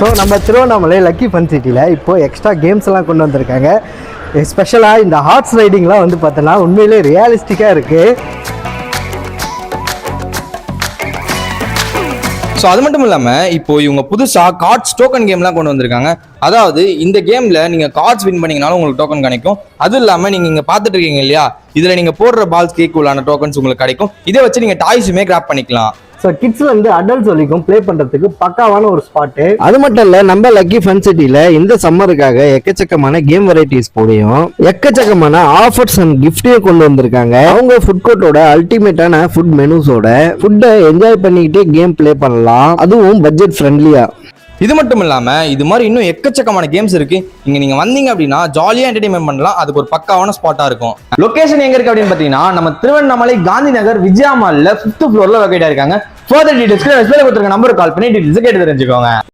So நம்ம Tiruvannamalai lucky fun சிட்டியில் இப்போது எக்ஸ்ட்ரா கேம்ஸ் எல்லாம் கொண்டு வந்திருக்காங்க. எஸ்பெஷலாக இந்த ஹார்ஸ் ரைடிங்லாம் வந்து பார்த்தோன்னா உண்மையிலே ரியலிஸ்டிக்காக இருக்குது. ஸோ அது மட்டும் இல்லாமல் இப்போ இவங்க புதுசாக கார்ட்ஸ் டோக்கன் கேம்லாம் கொண்டு வந்திருக்காங்க. அதாவது இந்த கேமில் நீங்கள் கார்ட்ஸ் வின் பண்ணிங்கனாலும் உங்களுக்கு டோக்கன் கிடைக்கும். அதுவும் இல்லாமல் நீங்கள் இங்கே பார்த்துட்டு இருக்கீங்க இல்லையா, இதில் நீங்கள் போடுற பால்ஸ் கேக்குள்ளான டோக்கன்ஸ் உங்களுக்கு கிடைக்கும். இதை வச்சு நீங்கள் டாய்ஸுமே கிராப் பண்ணிக்கலாம். ஸோ கிட்ஸ்லேருந்து அடல்ட்ஸ் வரைக்கும் ப்ளே பண்ணுறதுக்கு பக்காவான ஒரு ஸ்பாட்டு. அது மட்டும் இல்லை, நம்ம லக்கி ஃபன் சிட்டியில் இந்த சம்மருக்காக எக்கச்சக்கமான கேம் வெரைட்டிஸ் போடையும் எக்கச்சக்கமான ஆஃபர்ஸ் அண்ட் கிஃப்டையும் கொண்டு வந்திருக்காங்க. அவங்க ஃபுட் கோர்ட்டோட அல்டிமேட்டான ஃபுட் மெனுஸோட ஃபுட்டை என்ஜாய் பண்ணிக்கிட்டே கேம் ப்ளே பண்ணலாம், அதுவும் பட்ஜெட் ஃப்ரெண்ட்லியா. இது மட்டும் இல்லாமல் இது மாதிரி இன்னும் எக்கச்சக்கமான கேம்ஸ் இருக்கு. இங்க நீங்க வந்தீங்க அப்படின்னா ஜாலியா என்டர்டைன்மெண்ட் பண்ணலாம். அதுக்கு ஒரு பக்காவான ஸ்பாட்டா இருக்கும். லொகேஷன் எங்க இருக்கு அப்படின்னு பாத்தீங்கன்னா நம்ம திருவண்ணாமலை காந்தி நகர் விஜயா மால்ல 5th ஃப்ளோர்ல லொகேட் ஆயிருக்காங்க. ஃபர்தர் டீடைல்ஸ்க்கு டிஸ்ப்ளேல கொடுத்திருக்க நம்பருக்கு கால் பண்ணி டீடைல்ஸ் கேட்டு தெரிஞ்சுக்கோங்க.